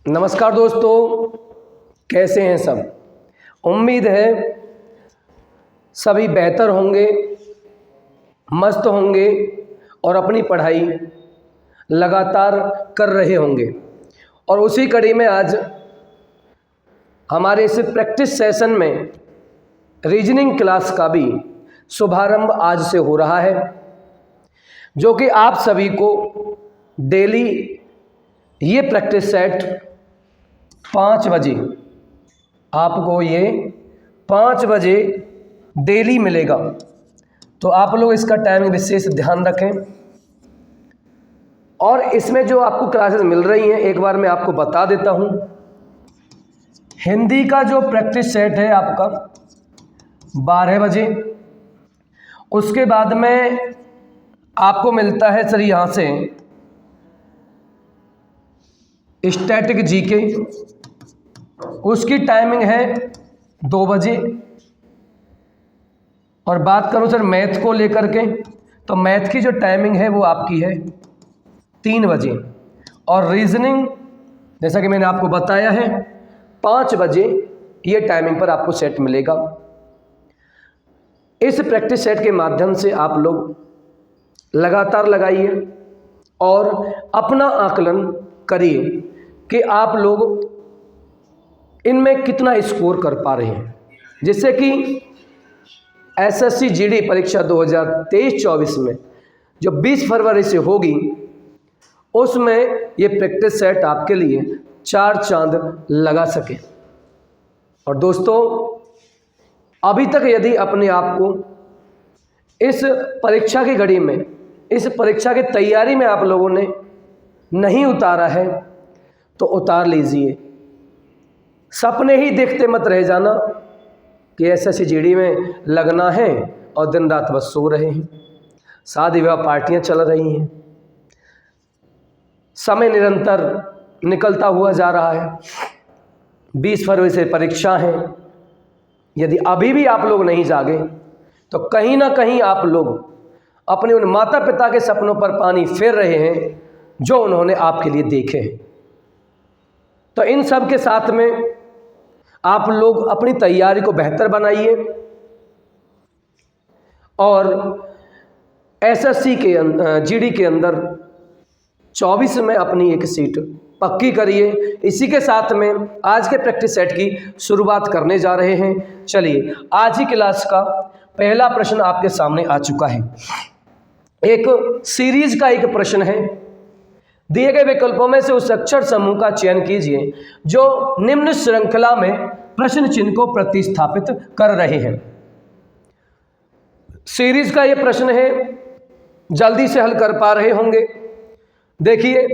नमस्कार दोस्तों, कैसे हैं सब। उम्मीद है सभी बेहतर होंगे, मस्त होंगे और अपनी पढ़ाई लगातार कर रहे होंगे। और उसी कड़ी में आज हमारे इस प्रैक्टिस सेशन में रीजनिंग क्लास का भी शुभारंभ आज से हो रहा है, जो कि आप सभी को डेली ये प्रैक्टिस सेट 5 बजे आपको ये 5 बजे डेली मिलेगा। तो आप लोग इसका टाइमिंग विशेष ध्यान रखें। और इसमें जो आपको क्लासेस मिल रही हैं, एक बार मैं आपको बता देता हूं। हिंदी का जो प्रैक्टिस सेट है आपका 12 बजे, उसके बाद में आपको मिलता है सर यहाँ से स्टैटिक जीके, उसकी टाइमिंग है 2 बजे। और बात करूं सर मैथ को लेकर के, तो मैथ की जो टाइमिंग है वो आपकी है 3 बजे। और रीजनिंग जैसा कि मैंने आपको बताया है 5 बजे ये टाइमिंग पर आपको सेट मिलेगा। इस प्रैक्टिस सेट के माध्यम से आप लोग लगातार लगाइए और अपना आकलन करिए कि आप लोग इनमें कितना स्कोर कर पा रहे हैं, जिससे कि एसएससी जीडी परीक्षा 2023-24 में जो 20 फरवरी से होगी, उसमें ये प्रैक्टिस सेट आपके लिए 4 चांद लगा सके। और दोस्तों, अभी तक यदि अपने आप को इस परीक्षा की घड़ी में, इस परीक्षा की तैयारी में आप लोगों ने नहीं उतारा है तो उतार लीजिए। सपने ही देखते मत रह जाना कि एसएससी जीडी में लगना है और दिन रात बस सो रहे हैं। शादी विवाह पार्टियां चल रही हैं, समय निरंतर निकलता हुआ जा रहा है। 20 फरवरी से परीक्षा है। यदि अभी भी आप लोग नहीं जागे तो कहीं ना कहीं आप लोग अपने उन माता पिता के सपनों पर पानी फेर रहे हैं जो उन्होंने आपके लिए देखे हैं। तो इन सब के साथ में आप लोग अपनी तैयारी को बेहतर बनाइए और एसएससी के जीडी के अंदर 24 में अपनी एक सीट पक्की करिए। इसी के साथ में आज के प्रैक्टिस सेट की शुरुआत करने जा रहे हैं। चलिए, आज ही क्लास का पहला प्रश्न आपके सामने आ चुका है। एक सीरीज का एक प्रश्न है। दिए गए विकल्पों में से उस अक्षर समूह का चयन कीजिए जो निम्न श्रृंखला में प्रश्न चिन्ह को प्रतिस्थापित कर रहे हैं। सीरीज का यह प्रश्न है, जल्दी से हल कर पा रहे होंगे। देखिए,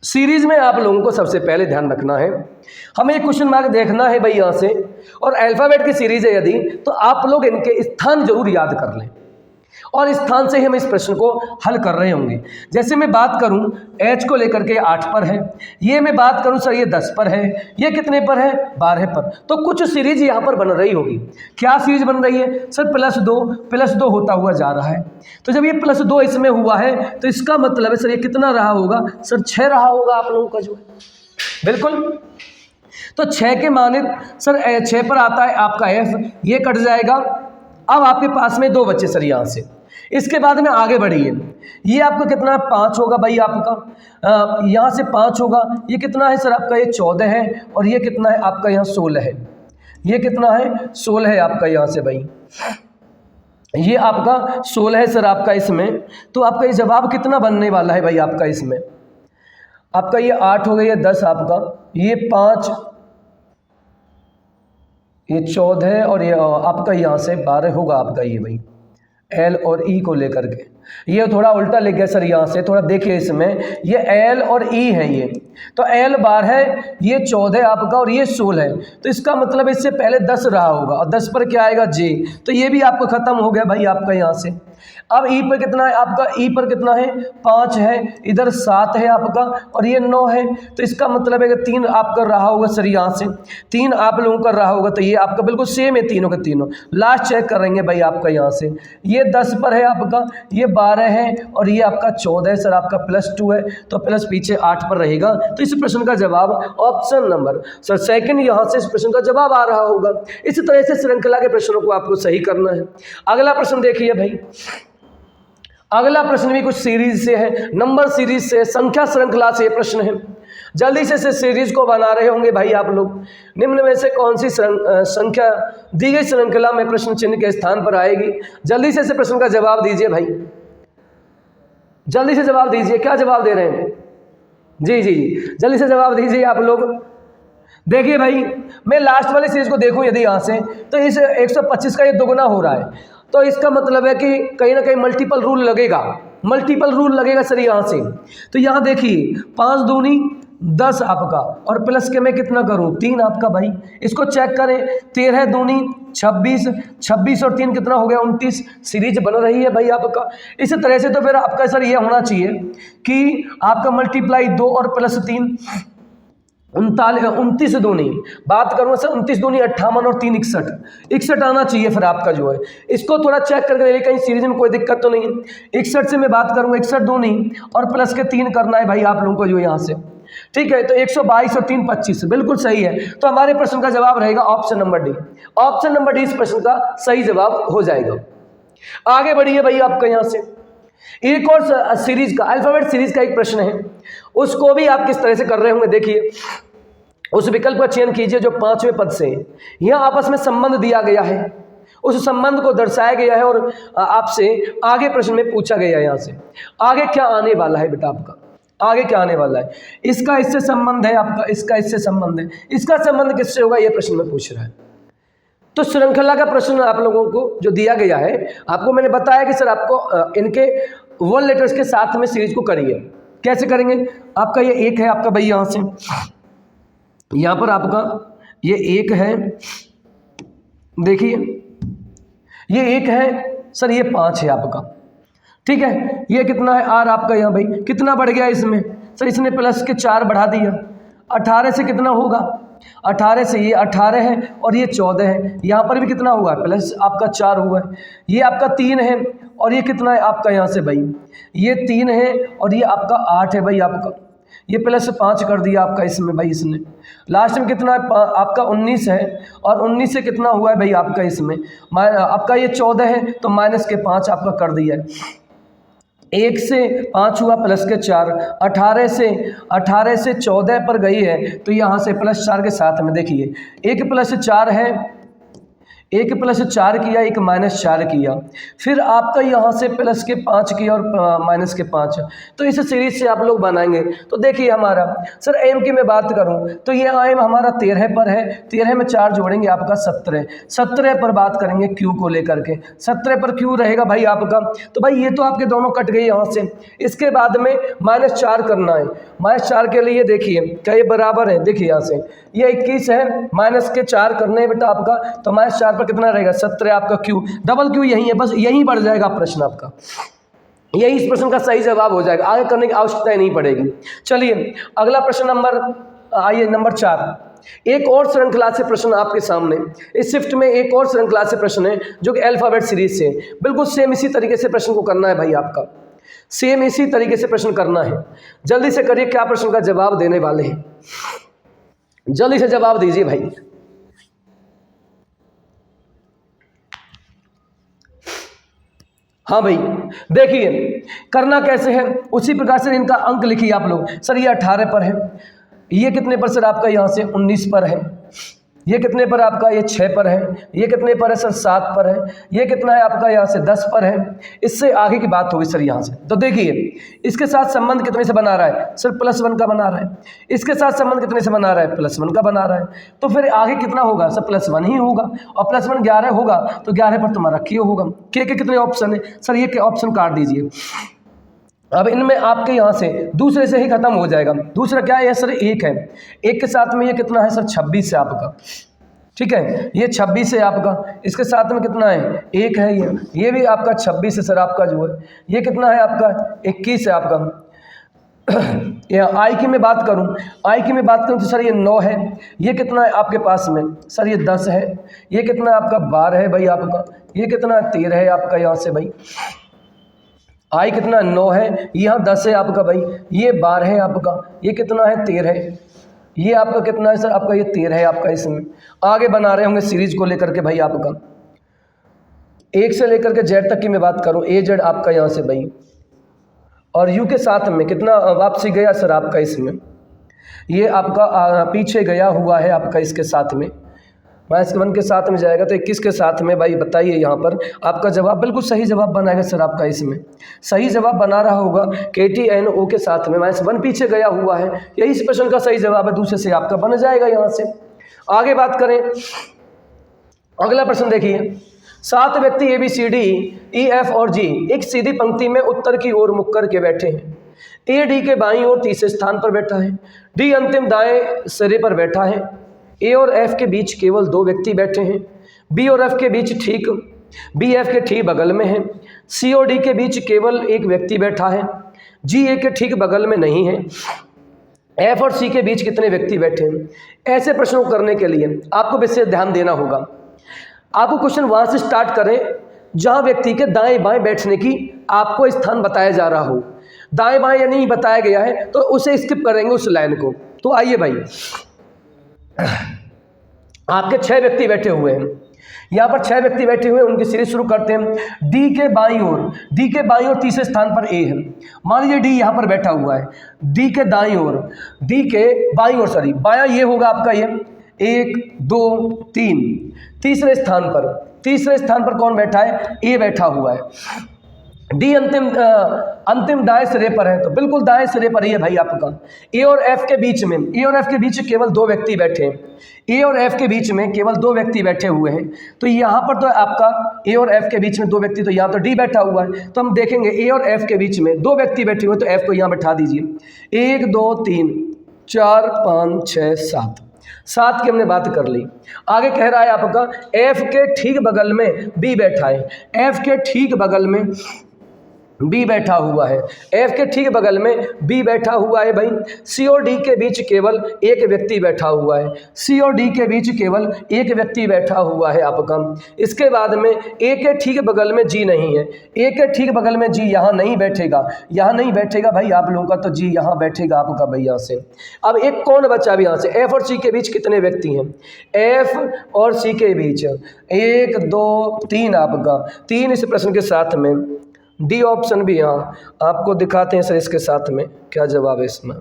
सीरीज में आप लोगों को सबसे पहले ध्यान रखना है, हमें एक क्वेश्चन मार्क देखना है भाई यहाँ से, और अल्फाबेट की सीरीज है यदि, तो आप लोग इनके स्थान जरूर याद कर लें और इस स्थान से ही हम इस प्रश्न को हल कर रहे होंगे। जैसे मैं बात करूं H को लेकर के 8 पर है, ये मैं बात करूं सर ये 10 पर है, ये कितने पर है 12 पर। तो कुछ सीरीज यहाँ पर बन रही होगी। क्या सीरीज बन रही है सर? +2 होता हुआ जा रहा है। तो जब ये +2 इसमें हुआ है तो इसका मतलब है सर ये कितना रहा होगा सर? 6 रहा होगा आप लोगों का जो है। बिल्कुल। तो 6 के माने सर 6 पर आता है आपका F, ये कट जाएगा। अब आपके पास में 2 बच्चे सर यहाँ से। इसके बाद में आगे बढ़िए, ये आपका कितना 5 होगा भाई आपका, यहाँ से 5 होगा। ये कितना है सर आपका? ये 14 है। और ये कितना है आपका? यहाँ 16 है। ये कितना है? 16 है आपका यहाँ से भाई। ये आपका 16 है सर आपका इसमें। तो आपका ये जवाब कितना बनने वाला है भाई आपका इसमें? आपका ये 8 हो गया, ये 10 आपका, ये 5, ये 14 और ये आपका यहाँ से 12 होगा आपका ये भाई, एल और ई को लेकर के। ये थोड़ा उल्टा लिख गया सर यहाँ से, थोड़ा देखिए इसमें, ये एल और ई है ये। तो एल 12 है, ये 14 आपका और ये 16 है। तो इसका मतलब इससे पहले 10 रहा होगा और 10 पर क्या आएगा? जे। तो ये भी आपको खत्म हो गया भाई आपका यहाँ से। अब ई पर कितना है आपका? ई पर कितना है? 5 है, इधर 7 है आपका और ये 9 है। तो इसका मतलब है कि 3 आपका रहा होगा सर यहाँ से, 3 आप लोगों का रहा होगा। तो ये आपका बिल्कुल सेम है तीनों के तीनों। लास्ट चेक करेंगे भाई आपका यहाँ से, ये 10 पर है आपका, ये 12 है और ये आपका 14 है सर, आपका +2 है तो प्लस पीछे 8 पर रहेगा। तो इस प्रश्न का जवाब ऑप्शन नंबर सर सेकंड यहाँ से इस प्रश्न का जवाब आ रहा होगा। इसी तरह से श्रृंखला के प्रश्नों को आपको सही करना है। अगला प्रश्न देखिए भाई, अगला प्रश्न भी कुछ सीरीज से है, नंबर सीरीज से, संख्या श्रृंखला से प्रश्न है। जल्दी से इस सीरीज को बना रहे होंगे भाई आप लोग। निम्न में से कौन सी संख्या दी गई श्रृंखला में प्रश्न चिन्ह के स्थान पर आएगी? जल्दी से इस प्रश्न का जवाब दीजिए भाई, जल्दी से जवाब दीजिए। क्या जवाब दे रहे हैं? जी जी जी, जल्दी से जवाब दीजिए आप लोग। देखिए भाई, मैं लास्ट वाली सीरीज को देखूं यदि यहाँ से, तो इस 125 का ये दोगुना हो रहा है, तो इसका मतलब है कि कहीं ना कहीं मल्टीपल रूल लगेगा, मल्टीपल रूल लगेगा सर यहाँ से। तो यहाँ देखिए 5 दूनी 10 आपका, और प्लस के मैं कितना करूँ 3 आपका भाई। इसको चेक करें, 13 दूनी 26, 26 और 3 कितना हो गया 29। सीरीज बन रही है भाई आपका। इस तरह से तो फिर आपका सर ये होना चाहिए कि आपका मल्टीप्लाई 2 और प्लस 3 29 दूनी, बात करूँगा सर 29 दूनी 58 और 3 61 आना चाहिए फिर आपका जो है। इसको थोड़ा चेक करके देखिए कहीं सीरीज में कोई दिक्कत तो नहीं है। 61 से मैं बात करूँगा 61 दूनी और प्लस के 3 करना है भाई आप लोगों को जो यहाँ से, ठीक है। तो 122 और 3 25 बिल्कुल सही है। तो हमारे प्रश्न का जवाब रहेगा option number D. Option number D इस प्रश्न का सही जवाब हो जाएगा। आगे बढ़िए भाई, आपका यहाँ से एक और सीरीज का, अल्फाबेट सीरीज का एक प्रश्न है, उसको भी आप किस तरह से कर रहे होंगे देखिए। उस विकल्प का चयन कीजिए जो 5वें पद से है। यहाँ आपस में संबंध दिया गया है, उस संबंध को दर्शाया गया है और आपसे आगे प्रश्न में पूछा गया है यहाँ से आगे क्या आने वाला है बेटा आपका, आगे क्या आने वाला है। इसका इससे संबंध है आपका, इसका इससे संबंध है, इसका संबंध किससे होगा ये प्रश्न में पूछ रहा है। तो श्रृंखला का प्रश्न आप लोगों को जो दिया गया है, आपको मैंने बताया कि सर आपको इनके 1 लेटर्स के साथ में सीरीज को करिए। कैसे करेंगे? आपका ये 1 है आपका भाई, यहाँ से यहाँ पर आपका ये 1 है, देखिए ये 1 है सर, ये 5 है आपका, ठीक है। ये कितना है R आपका, यहाँ भाई कितना बढ़ गया इसमें सर, इसने प्लस के 4 बढ़ा दिया। 18 से कितना होगा, 18 से ये 18 है और ये 14 है, यहाँ पर भी कितना हुआ प्लस आपका 4 हुआ है। ये आपका 3 है और ये कितना है आपका यहाँ से भाई, ये 3 है और ये आपका 8 है भाई आपका, ये प्लस 5 कर दिया आपका इसमें भाई। इसने लास्ट में कितना है आपका 19 है और 19 से कितना हुआ है भाई आपका इसमें आपका ये 14 है तो माइनस के 5 आपका कर दिया है। 1 से 5 हुआ प्लस के 4, 18 से 14 पर गई है तो यहाँ से प्लस 4 के साथ में देखिए 1 प्लस 4 है, 1 प्लस 4 किया, 1 माइनस 4 किया, फिर आपका यहाँ से प्लस के 5 किया और माइनस के 5। तो इस सीरीज से आप लोग बनाएंगे। तो देखिए हमारा सर एम की मैं बात करूँ तो ये एम हमारा 13 पर है, 13 में 4 जोड़ेंगे आपका 17, 17 पर बात करेंगे क्यू को लेकर के, 17 पर क्यू रहेगा भाई आपका। तो भाई ये तो आपके दोनों कट गए यहाँ से। इसके बाद में -4 करना है, -4 के लिए देखिए क्या ये बराबर है, देखिए यहाँ से ये 21 है, माइनस के 4 करने बेटा आपका, तो -4 पर कितना रहेगा 17 आपका क्यू, डबल क्यू यही है, बस यही बढ़ जाएगा प्रश्न आपका, यही इस प्रश्न का सही जवाब हो जाएगा, आगे करने की आवश्यकता नहीं पड़ेगी। चलिए अगला प्रश्न नंबर आइए नंबर 4। एक और श्रृंखला से प्रश्न आपके सामने, इस शिफ्ट में एक और श्रृंखला से प्रश्न है जो कि अल्फाबेट सीरीज से, बिल्कुल सेम इसी तरीके से प्रश्न को करना है भाई आपका, सेम इसी तरीके से प्रश्न करना है। जल्दी से करिए क्या प्रश्न का जवाब देने वाले हैं, जल्दी से जवाब दीजिए भाई। हाँ भाई देखिए करना कैसे है, उसी प्रकार से इनका अंक लिखिए आप लोग। सर ये 18 पर है, ये कितने पर सर आपका यहाँ से 19 पर है, ये कितने पर आपका ये 6 पर है, ये कितने पर है सर 7 पर है, ये कितना है आपका यहाँ से 10 पर है। इससे आगे की बात होगी सर यहाँ से। तो देखिए इसके साथ संबंध कितने से बना रहा है सर, +1 का बना रहा है। इसके साथ संबंध कितने से बना रहा है, +1 का बना रहा है। तो फिर आगे कितना होगा सर, +1 ही होगा, और +1 11 होगा तो 11 पर तुम्हारा क्यों होगा। के कितने ऑप्शन है सर, ये के ऑप्शन काट दीजिए। अब इनमें आपके यहाँ से दूसरे से ही खत्म हो जाएगा। दूसरा क्या है सर, 1 है, 1 के साथ में ये कितना है सर 26 है आपका, ठीक है, ये 26 है आपका। इसके साथ में कितना है 1 है, ये भी आपका 26 है सर आपका जो है। ये कितना है आपका 21 है आपका। आई की मैं बात करूं, आई की मैं बात करूं तो सर ये 9 है। ये कितना है आपके पास में सर, ये 10 है। ये कितना है आपका 12 है भाई आपका। ये कितना है 13 है आपका यहाँ से भाई। आई कितना 9 है, यहाँ 10 है आपका भाई, ये 12 है आपका, ये कितना है 13 है, ये आपका कितना है सर, आपका ये 13 है आपका। इसमें आगे बना रहे होंगे सीरीज को लेकर के भाई आपका, 1 से लेकर के Z तक की मैं बात करूँ, AZ आपका यहाँ से भाई, और U के साथ में कितना वापसी गया सर आपका इसमें, ये आपका पीछे गया हुआ है आपका इसके साथ में, -1 के साथ में जाएगा तो 21 के साथ में भाई। बताइए यहाँ पर आपका जवाब बिल्कुल सही जवाब बनाएगा सर आपका। इसमें सही जवाब बना रहा होगा KTNO के साथ में, -1 पीछे गया हुआ है, यही इस प्रश्न का सही जवाब है। दूसरे से आपका बन जाएगा। यहाँ से आगे बात करें, अगला प्रश्न देखिए, 7 व्यक्ति ABCD EF और G एक सीधी पंक्ति में उत्तर की ओर मुख करके बैठे हैं। A D के बाईं ओर तीसरे स्थान पर बैठा है, D अंतिम दाएं सिरे पर बैठा है, A और F के बीच केवल 2 व्यक्ति बैठे हैं, B और F के बीच ठीक, B F के ठीक बगल में है, C और D के बीच केवल एक व्यक्ति बैठा है, G A के ठीक बगल में नहीं है, F और C के बीच कितने व्यक्ति बैठे हैं। ऐसे प्रश्नों को करने के लिए आपको विशेष ध्यान देना होगा। आपको क्वेश्चन वहाँ से स्टार्ट करें जहाँ व्यक्ति के दाएं बाएं बैठने की आपको स्थान बताया जा रहा हो। दाएं बाएं यानी बताया गया है तो उसे स्किप करेंगे उस लाइन को। तो आइए भाई, आपके 6 व्यक्ति बैठे हुए हैं, यहाँ पर 6 व्यक्ति बैठे हुए हैं, उनकी सीरीज शुरू करते हैं। डी के बाईं ओर तीसरे स्थान पर ए है। मान लीजिए डी यहाँ पर बैठा हुआ है, डी के बाईं ओर सॉरी बायां ये होगा आपका, ये 1 2 3 तीसरे स्थान पर कौन बैठा है, ए बैठा हुआ है। डी अंतिम दाएं सिरे पर है, तो बिल्कुल दाएं सिरे पर ही है भाई आपका। ए और एफ के बीच केवल 2 व्यक्ति बैठे हैं, ए और एफ के बीच में केवल 2 व्यक्ति बैठे हुए हैं। तो यहाँ पर तो आपका ए और एफ के बीच में 2 व्यक्ति, तो यहाँ तो डी बैठा हुआ है। तो हम देखेंगे ए और एफ के बीच में 2 व्यक्ति बैठे हुए, तो एफ को यहाँ बैठा दीजिए। 1 2 3 4 5 6 7 की हमने बात कर ली। आगे कह रहा है आपका एफ के ठीक बगल में बी बैठा है, एफ के ठीक बगल में बी बैठा हुआ है, एफ के ठीक बगल में बी बैठा हुआ है भाई। सी और डी के बीच केवल एक व्यक्ति बैठा हुआ है, सी और डी के बीच केवल एक व्यक्ति बैठा हुआ है आपका। इसके बाद में ए के ठीक बगल में जी नहीं है, ए के ठीक बगल में जी यहाँ नहीं बैठेगा भाई आप लोगों का, तो जी यहाँ बैठेगा आपका भाई यहाँ से। अब एक कौन बचा भी यहाँ से, एफ और सी के बीच कितने व्यक्ति हैं, एफ और सी के बीच 1 2 3 आपका, 3 इस प्रश्न के साथ में। डी ऑप्शन भी यहाँ आपको दिखाते हैं सर, इसके साथ में क्या जवाब है इसमें।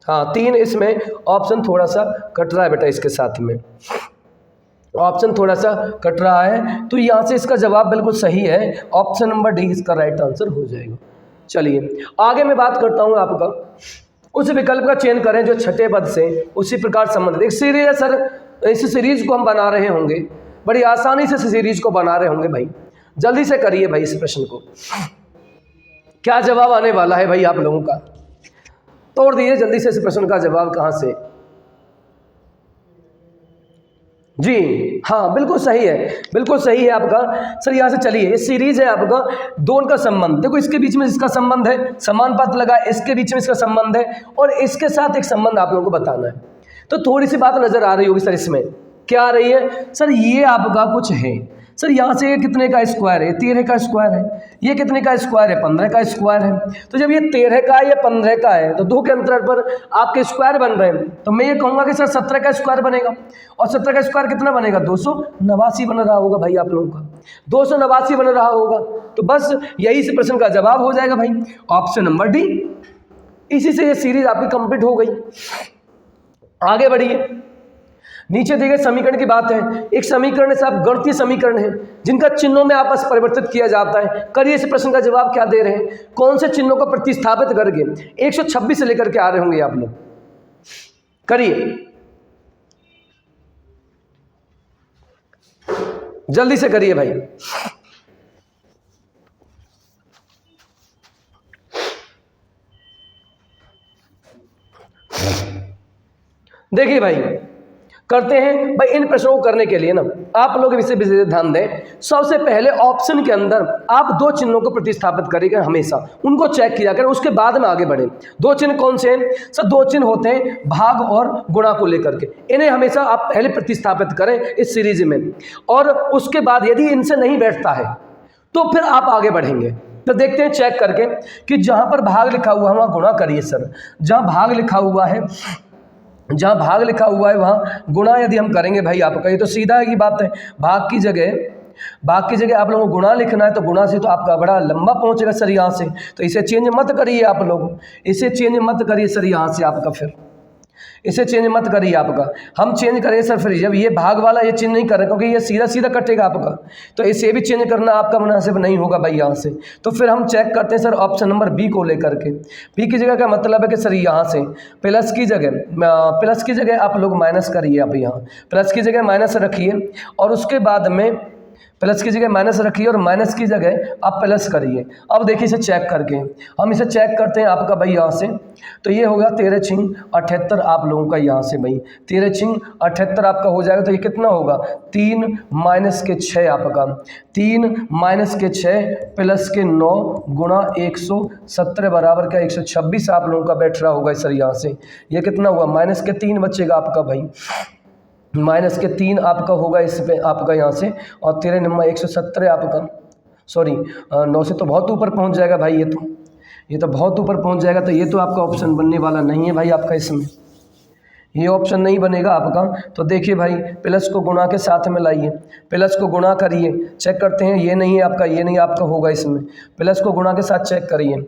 हाँ 3 इसमें ऑप्शन थोड़ा सा कट रहा है बेटा, इसके साथ में ऑप्शन थोड़ा सा कट रहा है, तो यहाँ से इसका जवाब बिल्कुल सही है, ऑप्शन नंबर डी इसका राइट आंसर हो जाएगा। चलिए आगे मैं बात करता हूँ आपका, उस विकल्प का चयन करें जो छठे पद से उसी प्रकार संबंधित। एक सीरीज है सर, इस सीरीज को हम बना रहे होंगे, बड़ी आसानी से सीरीज को बना रहे होंगे भाई, जल्दी से करिए भाई इस प्रश्न को, क्या जवाब आने वाला है भाई आप लोगों का, तोड़ दीजिए जल्दी से इस प्रश्न का जवाब कहाँ से। जी हाँ बिल्कुल सही है आपका सर। यहाँ से चलिए, ये सीरीज है आपका, 2 का संबंध देखो, इसके बीच में इसका संबंध है, समानुपात लगा, इसके बीच में इसका संबंध है, और इसके साथ एक संबंध आप लोगों को बताना है। तो थोड़ी सी बात नजर आ रही होगी सर, इसमें क्या आ रही है सर, ये आपका कुछ है सर, यहाँ से ये कितने का स्क्वायर है, 13 का स्क्वायर है, ये कितने का स्क्वायर है, 15 का स्क्वायर है। तो जब ये 13 का है, ये 15 का है, तो 2 के अंतर पर आपके स्क्वायर बन रहे हैं, तो मैं ये कहूँगा कि सर 17 का स्क्वायर बनेगा, और 17 का स्क्वायर कितना बनेगा, 289 बन रहा होगा भाई आप लोगों का, 289 बन रहा होगा। तो बस यही से प्रश्न का जवाब हो जाएगा भाई, ऑप्शन नंबर डी। इसी से ये सीरीज आपकी कंप्लीट हो गई। आगे बढ़िए, नीचे दिए गए समीकरण की बात है। एक समीकरण है साहब, गणितीय समीकरण है जिनका चिन्हों में आपस परिवर्तित किया जाता है। करिए इस प्रश्न का जवाब क्या दे रहे हैं, कौन से चिन्हों को प्रतिस्थापित करके 126 से लेकर के आ रहे होंगे आप लोग, करिए जल्दी से करिए भाई। देखिए भाई, करते हैं भाई। इन प्रश्नों को करने के लिए ना आप लोग इसे विशेष ध्यान दें। सबसे पहले ऑप्शन के अंदर आप 2 चिन्हों को प्रतिस्थापित करेंगे, हमेशा उनको चेक किया करें, उसके बाद में आगे बढ़े। 2 चिन्ह कौन से हैं सर, 2 चिन्ह होते हैं भाग और गुणा को लेकर के, इन्हें हमेशा आप पहले प्रतिस्थापित करें इस सीरीज में, और उसके बाद यदि इनसे नहीं बैठता है तो फिर आप आगे बढ़ेंगे। तो देखते हैं चेक करके कि जहाँ पर भाग लिखा हुआ है वहाँ गुणा करिए सर। जहाँ भाग लिखा हुआ है वहाँ गुणा यदि हम करेंगे भाई आपका, ये तो सीधा की बात है। भाग की जगह आप लोगों को गुणा लिखना है, तो गुणा से तो आपका बड़ा लंबा पहुंचेगा सर यहाँ से, तो इसे चेंज मत करिए आप लोग, इसे चेंज मत करिए सर यहाँ से आपका, फिर इसे चेंज मत करिए आपका। हम चेंज करें सर फिर जब ये भाग वाला ये चेंज नहीं कर रहे क्योंकि ये सीधा सीधा कटेगा आपका, तो इसे भी चेंज करना आपका मुनासिब नहीं होगा भाई यहाँ से। तो फिर हम चेक करते हैं सर ऑप्शन नंबर बी को लेकर के। बी की जगह का मतलब है कि सर यहाँ से प्लस की जगह आप लोग माइनस करिए। आप यहाँ प्लस की जगह माइनस रखिए और उसके बाद में प्लस की जगह माइनस रखिए और माइनस की जगह आप प्लस करिए। अब देखिए इसे चेक करके, हम इसे चेक करते हैं आपका भाई यहाँ से, तो ये होगा 13 छिंग 78 आप लोगों का यहाँ से भाई 13 छिंग 78 आपका हो जाएगा। तो ये कितना होगा 3 माइनस के 6 आपका, 3 माइनस के 6 प्लस के 9 गुणा 117 बराबर का 126 आप लोगों का बैठ रहा होगा सर यहाँ से। ये कितना हुआ माइनस के 3 बचेगा आपका भाई, माइनस के 3 आपका होगा इस पे आपका यहाँ से, और 13 नंबर 117 आपका, सॉरी 9 से तो बहुत ऊपर पहुँच जाएगा भाई, ये तो बहुत ऊपर पहुँच जाएगा। तो ये तो आपका ऑप्शन बनने वाला नहीं है भाई आपका, इसमें ये ऑप्शन नहीं बनेगा आपका। तो देखिए भाई प्लस को गुणा के साथ में लाइए, प्लस को गुणा करिए, चेक करते हैं। ये नहीं है आपका, ये नहीं आपका होगा इसमें, प्लस को गुणा के साथ चेक करिए।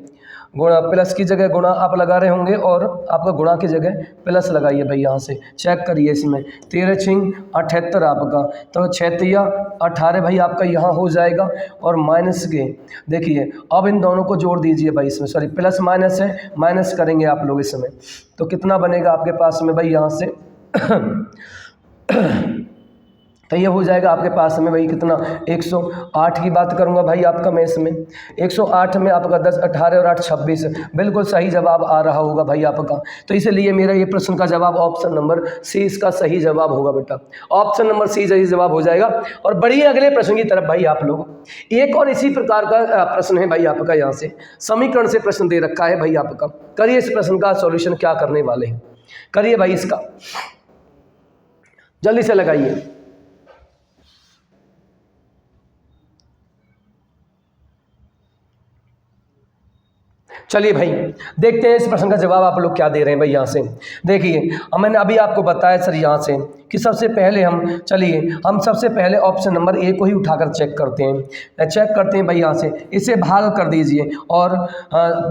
गुणा प्लस की जगह गुणा आप लगा रहे होंगे और आपका गुणा की जगह प्लस लगाइए भाई यहाँ से, चेक करिए इसमें 13 छिंग 78 आपका, तो 6 तिया 18 भाई आपका यहाँ हो जाएगा। और माइनस के देखिए अब इन दोनों को जोड़ दीजिए भाई इसमें, सॉरी प्लस माइनस है, माइनस करेंगे आप लोग इसमें, तो कितना बनेगा आपके पास में भाई यहाँ से तो ये हो जाएगा आपके पास में भाई कितना 108 की बात करूंगा भाई आपका मैं इसमें 108 में आपका 10 18 और 8 26 बिल्कुल सही जवाब आ रहा होगा भाई आपका। तो इसलिए मेरा ये प्रश्न का जवाब ऑप्शन नंबर सी इसका सही जवाब होगा बेटा, ऑप्शन नंबर सी सही जवाब हो जाएगा। और बढ़िए अगले प्रश्न की तरफ भाई आप लोग, एक और इसी प्रकार का प्रश्न है भाई आपका, यहाँ से समीकरण से प्रश्न दे रखा है भाई आपका। करिए इस प्रश्न का सॉल्यूशन क्या करने वाले हैं, करिए भाई इसका जल्दी से लगाइए। चलिए भाई देखते हैं इस प्रश्न का जवाब आप लोग क्या दे रहे हैं भाई यहाँ से। देखिए मैंने अभी आपको बताया सर यहाँ से कि सबसे पहले हम सबसे पहले ऑप्शन नंबर ए को ही उठाकर चेक करते हैं भाई यहाँ से। इसे भाग कर दीजिए और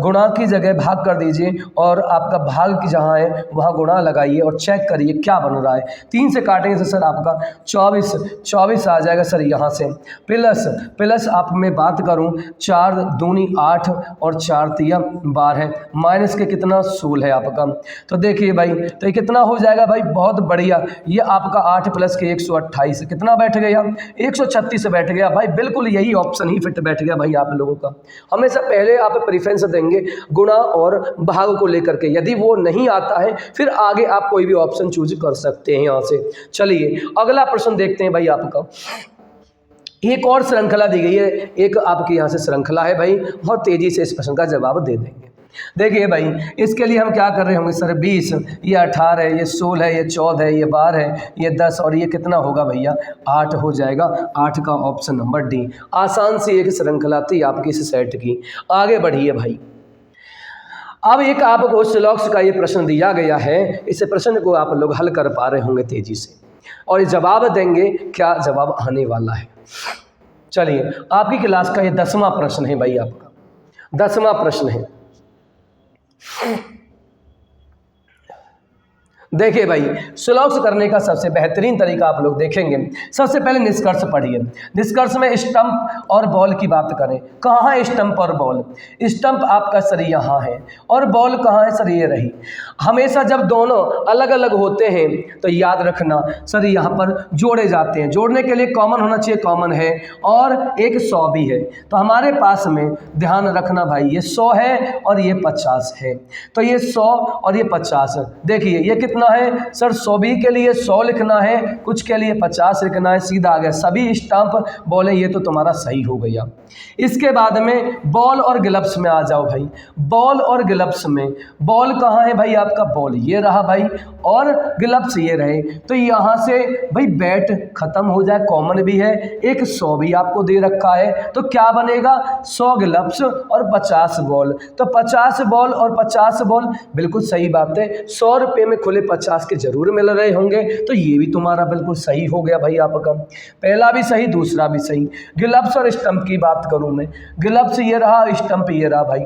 गुणा की जगह भाग कर दीजिए और आपका भाग की जहाँ है वहाँ गुणा लगाइए और चेक करिए क्या बन रहा है। 3 से काटेंगे तो सर आपका 24 आ जाएगा सर यहाँ से। प्लस आप मैं बात करूँ 4 दूनी 8 और 4 तिया 12, माइनस के कितना 16 है आपका। तो देखिए भाई तो ये कितना हो जाएगा भाई, बहुत बढ़िया, ये आपका 8 प्लस के 128 कितना बैठ गया 136 बैठ गया भाई। बिल्कुल यही ऑप्शन ही फिट बैठ गया भाई आप लोगों का। हमेशा पहले आप प्रेफरेंस देंगे गुणा और भाग को लेकर के, यदि वो नहीं आता है फिर आगे आप कोई भी ऑप्शन चूज कर सकते हैं यहाँ से। चलिए अगला प्रश्न देखते हैं भाई आपका। एक और श्रृंखला दी गई है, एक आपके यहाँ से श्रृंखला है भाई, बहुत तेजी से इस प्रश्न का जवाब दे देंगे। देखिए भाई इसके लिए हम क्या कर रहे होंगे सर 20, ये 18 है, ये 16 है, ये 14 है, ये 12 है, ये 10 और ये कितना होगा भैया 8 हो जाएगा। 8 का ऑप्शन नंबर डी। आसान सी एक श्रृंखला थी आपकी इस सेट की। आगे बढ़िए भाई। अब एक आपको स्लॉक्स का ये प्रश्न दिया गया है, इस प्रश्न को आप लोग हल कर पा रहे होंगे तेजी से और जवाब देंगे क्या जवाब आने वाला है। चलिए आपकी क्लास का ये 10वां प्रश्न है भाई आपका, 10वां प्रश्न है। देखिए भाई सुलॉक्स करने का सबसे बेहतरीन तरीका आप लोग देखेंगे। सबसे पहले निष्कर्ष पढ़िए। निष्कर्ष में स्टंप और बॉल की बात करें, कहाँ है स्टंप और बॉल। स्टंप आपका सर यहाँ है और बॉल कहाँ है सर ये रही। हमेशा जब दोनों अलग अलग होते हैं तो याद रखना सर यहाँ पर जोड़े जाते हैं। जोड़ने के लिए कॉमन होना चाहिए, कॉमन है, और एक 100 भी है। तो हमारे पास में ध्यान रखना भाई ये 100 है और ये 50 है। तो ये 100 और ये 50, देखिए ये कितना लिखना है सर, सभी के लिए 100 लिखना है, कुछ के लिए 50 लिखना है, सीधा आ गया। सभी स्टंप बॉल है, ये तो तुम्हारा सही हो गया। इसके बाद में बॉल और ग्लव्स में आ जाओ भाई। बॉल और ग्लव्स में, बॉल कहाँ है भाई आपका, बॉल ये रहा भाई, और ग्लव्स ये रहे। तो यहाँ से भाई बैट खत्म हो जाए, कॉमन भी है, एक 100 भी आपको दे रखा है, तो क्या बनेगा 100 ग्लव्स और 50 बॉल। तो 50 बॉल और 50 बॉल, बिल्कुल सही बात है। 100 रुपये में खुले 50 के जरूर मिल रहे होंगे, तो ये भी तुम्हारा बिल्कुल सही हो गया भाई आपका। पहला भी सही, दूसरा भी सही। ग्लव्स और स्टंप की बात करूं मैं, ग्लव्स ये रहा, स्टंप ये रहा भाई।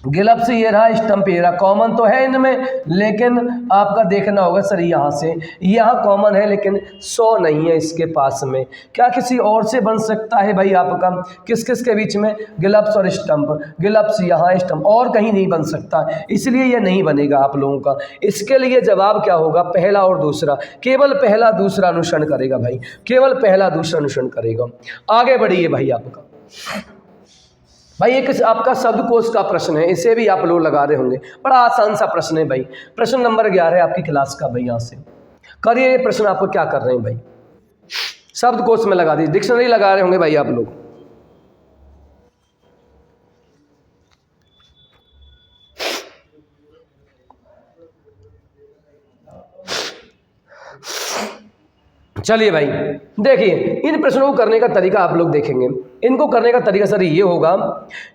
ग्लव्स ये रहा, स्टंप ये रहा, कॉमन तो है इनमें, लेकिन आपका देखना होगा सर यहाँ से, यहाँ कॉमन है लेकिन 100 नहीं है इसके पास में। क्या किसी और से बन सकता है भाई आपका, किस किस के बीच में, ग्लव्स और स्टंप, ग्लव्स यहाँ, स्टंप, और कहीं नहीं बन सकता, इसलिए ये नहीं बनेगा आप लोगों का। इसके लिए जवाब क्या होगा, पहला और दूसरा, केवल पहला दूसरा अनुसरण करेगा भाई, केवल पहला दूसरा अनुसरण करेगा। आगे बढ़िए भाई आपका। भाई एक आपका शब्दकोश का प्रश्न है, इसे भी आप लोग लगा रहे होंगे, बड़ा आसान सा प्रश्न है भाई। प्रश्न नंबर 11 है आपकी क्लास का भाई, यहाँ से करिए ये प्रश्न। आपको क्या कर रहे हैं भाई, शब्दकोश में लगा दीजिए, डिक्शनरी लगा रहे होंगे भाई आप लोग। चलिए भाई देखिए, इन प्रश्नों को करने का तरीका आप लोग देखेंगे। इनको करने का तरीका सर ये होगा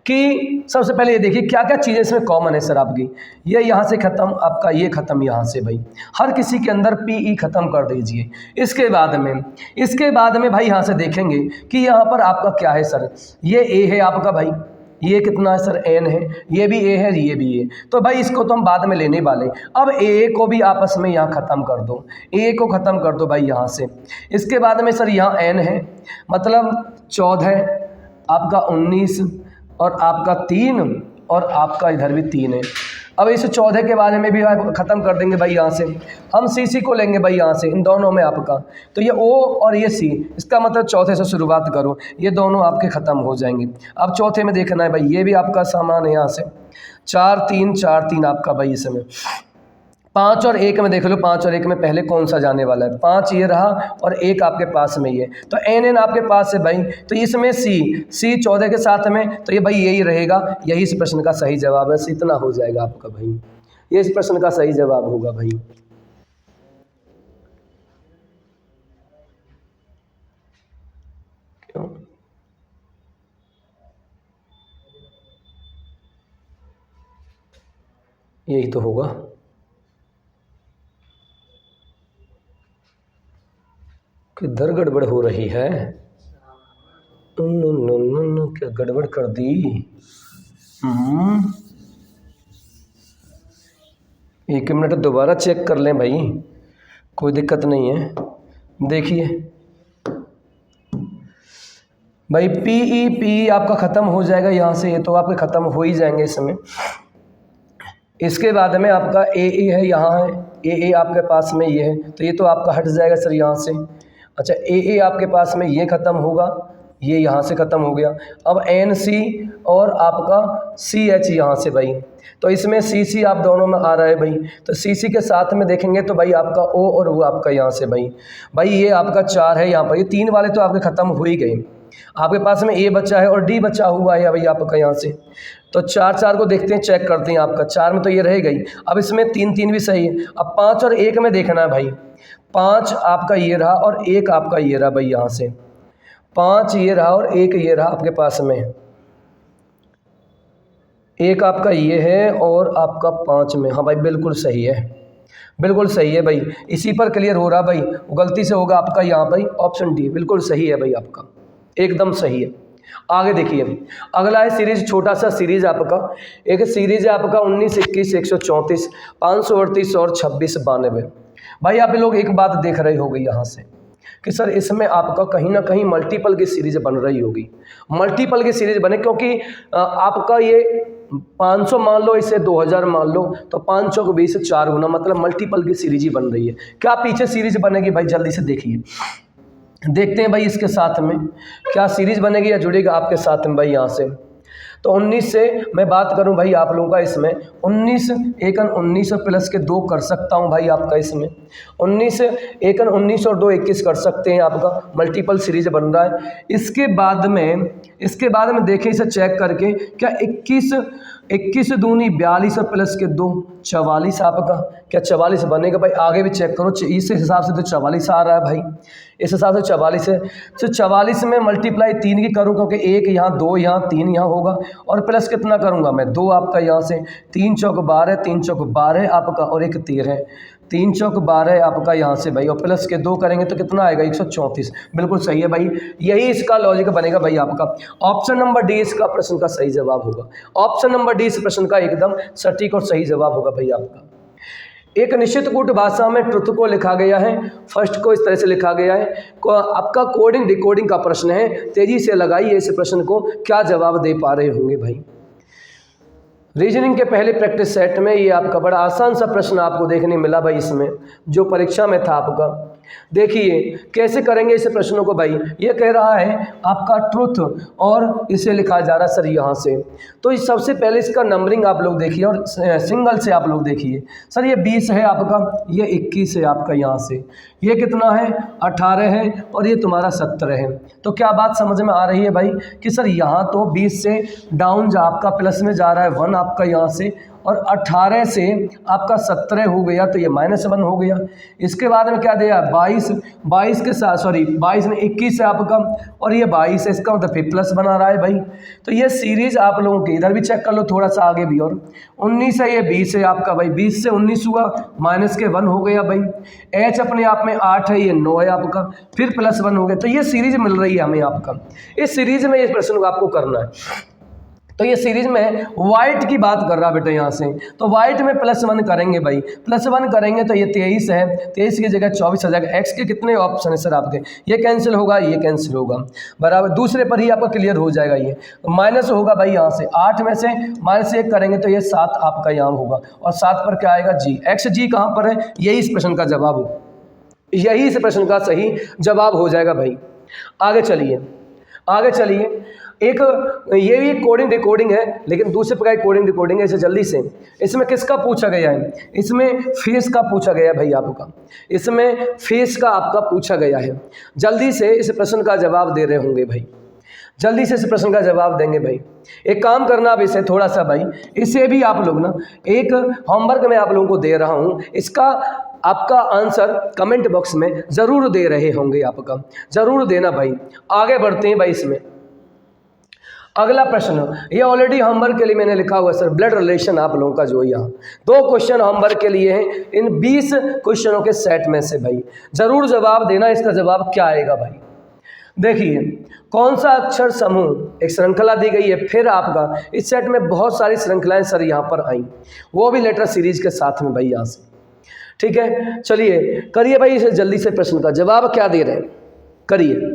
कि सबसे पहले ये देखिए क्या क्या चीज़ें इसमें कॉमन है सर आपकी। ये यहाँ से ख़त्म, आपका ये ख़त्म यहाँ से भाई, हर किसी के अंदर पीई ख़त्म कर दीजिए। इसके बाद में भाई यहाँ से देखेंगे कि यहाँ पर आपका क्या है सर, ये ए है आपका भाई, ये कितना है सर, एन है, ये भी ए है, ये भी ए। तो भाई इसको तो हम बाद में लेने वाले। अब ए को भी आपस में यहाँ ख़त्म कर दो, ए को ख़त्म कर दो भाई यहाँ से। इसके बाद में सर यहाँ एन है, मतलब 14, आपका 19 और आपका 3 और आपका इधर भी 3 है। अब इस 14 के बारे में भी ख़त्म कर देंगे भाई यहाँ से। हम सी को लेंगे भाई यहाँ से, इन दोनों में आपका, तो ये ओ और ये सी, इसका मतलब चौथे से शुरुआत करो, ये दोनों आपके ख़त्म हो जाएंगे। अब चौथे में देखना है भाई, ये भी आपका सामान है यहाँ से, 4 3 आपका भाई इसमें। 5 और 1 में देख लो, 5 और 1 में पहले कौन सा जाने वाला है, 5 ये रहा और 1 आपके पास में ये, तो एन आपके पास है भाई। तो इसमें सी 14 के साथ में, तो ये भाई यही रहेगा, यही इस प्रश्न का सही जवाब है। इतना हो जाएगा आपका भाई, ये इस प्रश्न का सही जवाब होगा भाई। क्यों यही तो होगा। किधर गड़बड़ हो रही है, क्या गड़बड़ कर दी। एक मिनट दोबारा चेक कर लें भाई, कोई दिक्कत नहीं है। देखिए भाई पी आपका ख़त्म हो जाएगा यहाँ से, ये तो आपके ख़त्म हो ही जाएंगे इसमें। इसके बाद में आपका ए है, यहाँ है ए आपके पास में ये है, तो ये तो आपका हट जाएगा सर यहाँ से। अच्छा ए आपके पास में ये ख़त्म होगा, ये यहाँ से ख़त्म हो गया। अब एन सी और आपका सी एच यहाँ से भाई, तो इसमें सी आप दोनों में आ रहा है भाई, तो सी के साथ में देखेंगे तो भाई आपका ओ और वो आपका यहाँ से भाई ये आपका 4 है यहाँ पर। ये 3 वाले तो आपके ख़त्म हो ही गए, आपके पास में ए बचा है और डी बचा हुआ है भाई आपका यहाँ से। तो 4 को देखते हैं, चेक करते हैं। आपका 4 में तो ये रह गई, अब इसमें 3 भी सही है। अब 5 और 1 में देखना है भाई, 5 आपका ये रहा और 1 आपका ये रहा भाई यहाँ से, 5 ये रहा और 1 ये रहा आपके पास में, 1 आपका ये है और आपका 5 में। हाँ भाई बिल्कुल सही है, बिल्कुल सही है भाई, इसी पर क्लियर हो रहा भाई। गलती से होगा आपका यहाँ भाई, ऑप्शन डी बिल्कुल सही है भाई आपका, एकदम सही है। आगे देखिए अगला है सीरीज, छोटा सा सीरीज आपका, एक सीरीज है आपका 19 21 134 538 और 26 92। भाई आप लोग एक बात देख रहे होगे यहाँ से कि सर इसमें आपका कहीं ना कहीं मल्टीपल की सीरीज बन रही होगी, मल्टीपल की सीरीज बने, क्योंकि आपका ये 500 मान लो, इसे 2000 मान लो, तो 500 को 20 से 4 गुना, मतलब मल्टीपल की सीरीज ही बन रही है। क्या पीछे सीरीज बनेगी भाई, जल्दी से देखिए, देखते हैं भाई इसके साथ में क्या सीरीज बनेगी या जुड़ेगा आपके साथ में भाई यहाँ से। तो 19 से मैं बात करूं भाई आप लोगों का इसमें 19 एकन 19 प्लस के 2 कर सकता हूं भाई आपका इसमें 19 एकन 19 और 2 21 कर सकते हैं, आपका मल्टीपल सीरीज बन रहा है। इसके बाद में देखें इसे चेक करके, क्या 21 दूनी 42 प्लस के 2 44 आपका, क्या 44 बनेगा भाई? आगे भी चेक करो, इस हिसाब से तो 44 आ रहा है भाई, इस हिसाब से 44 है। तो 44 में मल्टीप्लाई 3 की करूँ, क्योंकि 1 यहाँ 2 यहाँ 3 यहाँ होगा, और प्लस कितना करूँगा मैं 2 आपका यहाँ से, 3 चौक 12, 3 चौक 12 आपका, और 1 13, 3 चौक 12 आपका यहाँ से भाई, और प्लस के 2 करेंगे तो कितना आएगा 134। बिल्कुल सही है भाई, यही इसका लॉजिक बनेगा भाई आपका। ऑप्शन नंबर डी इसका प्रश्न का सही जवाब होगा। ऑप्शन नंबर डी इस प्रश्न का एकदम सटीक और सही जवाब होगा भाई आपका। एक निश्चित कूट भाषा में ट्रुथ को लिखा गया है, फर्स्ट को इस तरह से लिखा गया है। आपका कोडिंग डिकोडिंग का प्रश्न है, तेजी से लगाइए इस प्रश्न को, क्या जवाब दे पा रहे होंगे भाई। रीजनिंग के पहले प्रैक्टिस सेट में ये आपका बड़ा आसान सा प्रश्न आपको देखने मिला भाई, इसमें जो परीक्षा में था आपका। देखिए कैसे करेंगे इस प्रश्नों को भाई। ये कह रहा है आपका ट्रुथ, और इसे लिखा जा रहा है सर यहाँ से। तो इस सबसे पहले इसका नंबरिंग आप लोग देखिए, और सिंगल से आप लोग देखिए। सर ये 20 है आपका, ये 21 है आपका यहाँ से, ये कितना है 18 है, और ये तुम्हारा 17 है। तो क्या बात समझ में आ रही है भाई कि सर यहाँ तो 20 से डाउन जा आपका प्लस में जा रहा है 1 आपका यहाँ से, और 18 से आपका 17 हो गया, तो ये -1 हो गया। इसके बाद में क्या दिया 22 के साथ, सॉरी 22 ने 21 है आपका, और ये 22 है, इसका मतलब फिर प्लस बना रहा है भाई। तो ये सीरीज आप लोगों की इधर भी चेक कर लो, थोड़ा सा आगे भी, और 19 है, ये 20 है आपका भाई, 20 से 19 हुआ, -1 हो गया भाई। H अपने आप में 8 है, ये 9 है आपका, फिर +1 हो गया। तो ये सीरीज मिल रही है हमें आपका। इस सीरीज में इस प्रश्न को आपको करना है। तो ये सीरीज में वाइट की बात कर रहा बेटा यहाँ से, तो वाइट में +1 करेंगे भाई, +1 करेंगे तो ये 23 है, 23 की जगह 24 आ जाएगा। एक्स के कितने ऑप्शन है सर आपके, ये कैंसिल होगा, ये कैंसिल होगा, बराबर दूसरे पर ही आपका क्लियर हो जाएगा। ये माइनस होगा भाई यहाँ से, 8 में से -1 करेंगे तो ये 7 आपका यहाँ होगा, और 7 पर क्या आएगा जी, एक्स जी कहाँ पर है, यही इस प्रश्न का जवाब हो, यही इस प्रश्न का सही जवाब हो जाएगा भाई। आगे चलिए, एक ये भी कोडिंग डिकोडिंग है, लेकिन दूसरे प्रकार की कोडिंग डिकोडिंग है। इसे जल्दी से, इसमें किसका पूछा गया है, इसमें फेस का पूछा गया है भाई आपका, इसमें फेस का आपका पूछा गया है। जल्दी से इस प्रश्न का जवाब दे रहे होंगे भाई, जल्दी से इस प्रश्न का जवाब देंगे भाई। एक काम करना अब इसे थोड़ा सा भाई, इसे भी आप लोग ना एक होमवर्क में आप लोगों को दे रहा हूँ, इसका आपका आंसर कमेंट बॉक्स में ज़रूर दे रहे होंगे, आपका ज़रूर देना भाई। आगे बढ़ते हैं भाई इसमें। अगला प्रश्न, ये ऑलरेडी होमवर्क के लिए मैंने लिखा हुआ है सर, ब्लड रिलेशन आप लोगों का जो यहाँ 2 क्वेश्चन होमवर्क के लिए हैं, इन 20 क्वेश्चनों के सेट में से भाई ज़रूर जवाब देना। इसका जवाब क्या आएगा भाई, देखिए कौन सा अक्षर समूह, एक श्रृंखला दी गई है, फिर आपका इस सेट में बहुत सारी श्रृंखलाएं सर यहाँ पर आई, वो भी लेटर सीरीज के साथ में भाई यहाँ से। ठीक है, चलिए करिए भाई इसे जल्दी से, प्रश्न का जवाब क्या दे रहे हैं, करिए।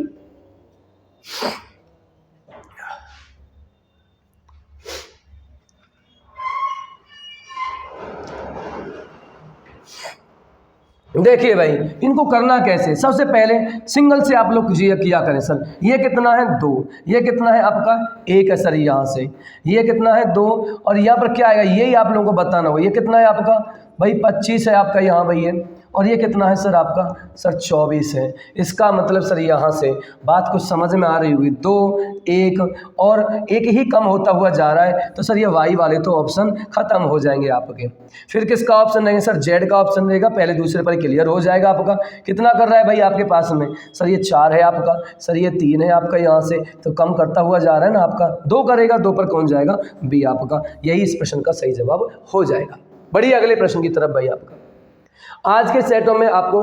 देखिए भाई इनको करना कैसे, सबसे पहले सिंगल से आप लोग किया करें सर। ये कितना है 2, ये कितना है आपका 1 है सर यहाँ से, ये कितना है 2, और यहाँ पर क्या आएगा यही आप लोगों को बताना होगा। ये कितना है आपका भाई 25 है आपका यहाँ भाई है, और ये कितना है सर आपका सर 24 है। इसका मतलब सर यहाँ से बात कुछ समझ में आ रही होगी, 2 1 और 1 ही कम होता हुआ जा रहा है, तो सर ये वाई वाले तो ऑप्शन खत्म हो जाएंगे आपके। फिर किसका ऑप्शन रहेगा सर, जेड का ऑप्शन रहेगा, पहले दूसरे पर क्लियर हो जाएगा आपका। कितना कर रहा है भाई आपके पास में सर, ये 4 है आपका, सर ये 3 है आपका यहाँ से, तो कम करता हुआ जा रहा है ना आपका, 2 करेगा, 2 पर कौन जाएगा बी आपका, यही इस प्रश्न का सही जवाब हो जाएगा। बढ़िए अगले प्रश्न की तरफ भाई आपका। आज के सेटों में आपको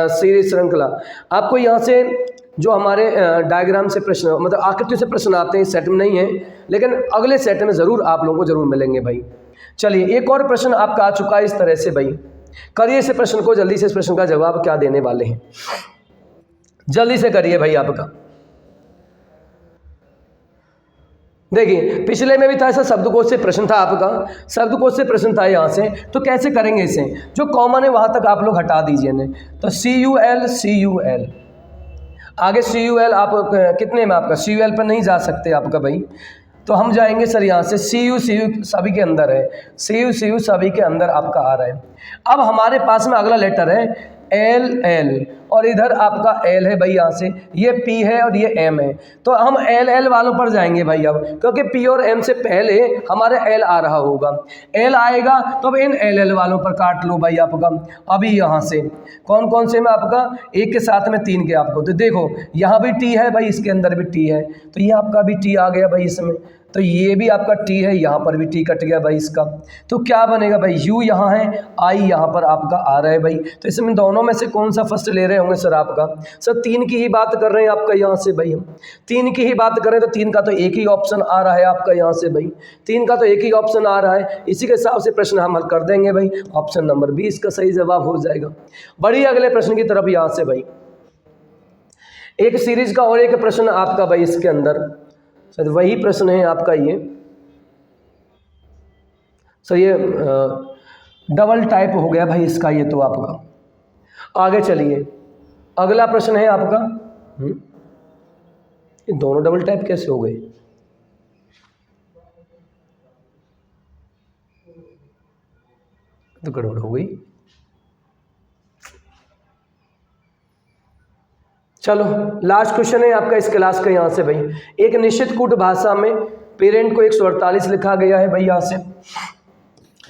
सीरीज श्रृंखला, आपको यहाँ से जो हमारे डायग्राम से प्रश्न, मतलब आकृति से प्रश्न आते हैं, इस सेट में नहीं है, लेकिन अगले सेट में ज़रूर आप लोगों को ज़रूर मिलेंगे भाई। चलिए एक और प्रश्न आपका आ चुका है इस तरह से भाई, करिए इस प्रश्न को जल्दी से, इस प्रश्न का जवाब क्या देने वाले हैं, जल्दी से करिए भाई आपका। देखिए पिछले में भी था ऐसा, शब्दकोश से प्रश्न था आपका, शब्दकोश से प्रश्न था यहाँ से, तो कैसे करेंगे इसे, जो कॉमन है वहाँ तक आप लोग हटा दीजिए ने, तो CUL आगे CUL आप कितने में आपका CUL पर नहीं जा सकते आपका भाई, तो हम जाएंगे सर यहाँ से सी यू सभी के अंदर है, सी यू सभी के अंदर आपका आ रहा है। अब हमारे पास में अगला लेटर है एल और इधर आपका एल है भाई, यहाँ से ये पी है और ये एम है, तो हम एल वालों पर जाएंगे भाई अब, क्योंकि पी और एम से पहले हमारे एल आ रहा होगा, एल आएगा तो अब इन एल वालों पर काट लो भाई आपका। अभी यहाँ से कौन कौन से में आपका एक के साथ में 3 के आपको, तो देखो यहाँ भी टी है भाई, इसके अंदर भी टी है, तो ये आपका भी टी आ गया भाई इसमें, तो ये भी आपका टी है, यहाँ पर भी टी कट गया भाई इसका, तो क्या बनेगा भाई यू यहाँ है, आई यहाँ पर आपका आ रहा है भाई, तो इसमें दोनों में से कौन सा फर्स्ट ले रहे होंगे सर आपका, सर 3 की ही बात कर रहे हैं आपका यहाँ से भाई, हम 3 की ही बात करें तो 3 का तो एक ही ऑप्शन आ रहा है आपका यहाँ से भाई, 3 का तो एक ही ऑप्शन आ रहा है, इसी के हिसाब से प्रश्न हम हल कर देंगे भाई, ऑप्शन नंबर 20 का सही जवाब हो जाएगा। बढ़िए अगले प्रश्न की तरफ यहाँ से भाई, एक सीरीज का और एक प्रश्न आपका भाई इसके अंदर, सर वही प्रश्न है आपका ये, सर ये डबल टाइप हो गया भाई इसका ये, तो आपका आगे चलिए अगला प्रश्न है आपका, ये दोनों डबल टाइप कैसे हो गए, तो गड़बड़ हो गई। चलो लास्ट क्वेश्चन है आपका इस क्लास का यहाँ से भाई, एक निश्चित कूट भाषा में पेरेंट को 148 लिखा गया है भाई, यहाँ से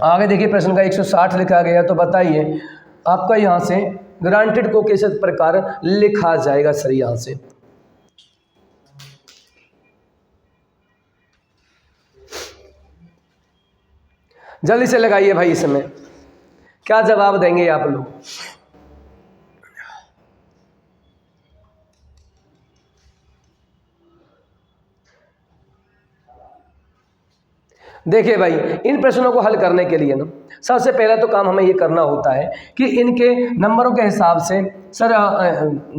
आगे देखिए प्रश्न का 160 लिखा गया, तो बताइए आपका यहाँ से ग्रांटेड को किस प्रकार लिखा जाएगा सर, यहाँ से जल्दी से लगाइए भाई, इसमें क्या जवाब देंगे आप लोग। देखिए भाई इन प्रश्नों को हल करने के लिए ना सबसे पहला तो काम हमें ये करना होता है कि इनके नंबरों के हिसाब से सर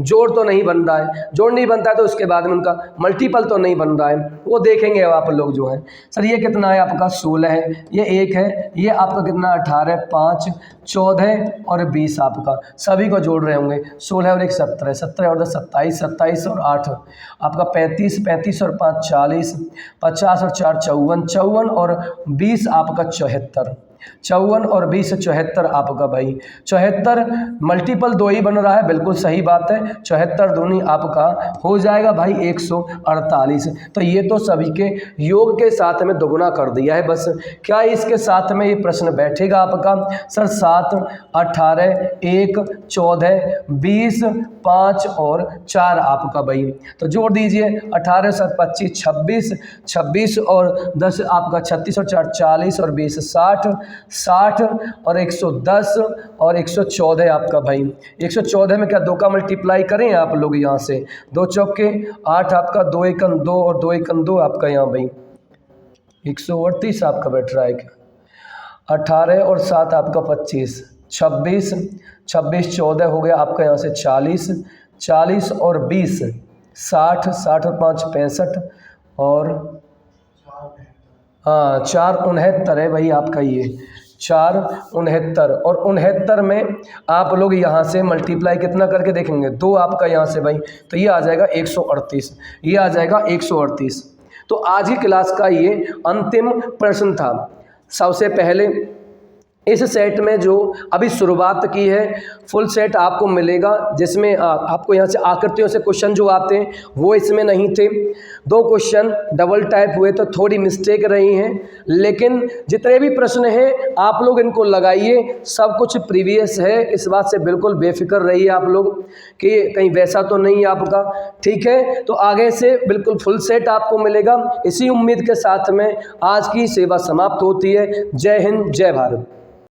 जोड़ तो नहीं बन रहा है, जोड़ नहीं बनता है तो उसके बाद में उनका मल्टीपल तो नहीं बन रहा है, वो देखेंगे आप लोग जो है। सर ये कितना है आपका 16 है, ये 1 है, ये आपका कितना 18, 5, 14 और 20 आपका सभी को जोड़ रहे होंगे, 16 और 1 17, 17 और 10 27, 27 और 8 आपका 35, 35 और 5 40, 50 और 4 54, 54 और 20 आपका 74, 54 और 20 74 आपका भाई 74 मल्टीपल 2 ही बन रहा है, बिल्कुल सही बात है, 74 दूनी आपका हो जाएगा भाई 148। तो ये तो सभी के योग के साथ में दोगुना कर दिया है बस। क्या इसके साथ में ये प्रश्न बैठेगा आपका सर 7 18 1 14 20 5 और 4 आपका भाई, तो जोड़ दीजिए 18 7 25 26, 26 और 10 आपका 36 और 4 40 और 20 60, 60 और 110 और 114 आपका भाई। 114 में क्या 2 का मल्टीप्लाई करें आप लोग, यहाँ से 2 चौके 8 आपका, 2 एकम 2 और 2 एकम 2 आपका यहाँ भाई 138 आपका बैठ रहा है क्या, 18 और 7 आपका 25, 26 26 14 हो गया आपका यहाँ से 40, 40 और 20 60, 60 और 5 65 और हाँ 4 69 है भाई आपका, ये 4 69 और 69 में आप लोग यहाँ से मल्टीप्लाई कितना करके देखेंगे 2 आपका यहाँ से भाई, तो ये आ जाएगा 138, ये आ जाएगा 138। तो आज की क्लास का ये अंतिम प्रश्न था। सबसे पहले इस सेट में जो अभी शुरुआत की है फुल सेट आपको मिलेगा, जिसमें आपको यहाँ से आकृतियों से क्वेश्चन जो आते हैं वो इसमें नहीं थे। 2 क्वेश्चन डबल टाइप हुए तो थोड़ी मिस्टेक रही हैं, लेकिन जितने भी प्रश्न हैं आप लोग इनको लगाइए, सब कुछ प्रीवियस है, इस बात से बिल्कुल बेफिक्र रहिए आप लोग कि कहीं वैसा तो नहीं है आपका, ठीक है। तो आगे से बिल्कुल फुल सेट आपको मिलेगा। इसी उम्मीद के साथ में आज की सेवा समाप्त होती है। जय हिंद, जय भारत।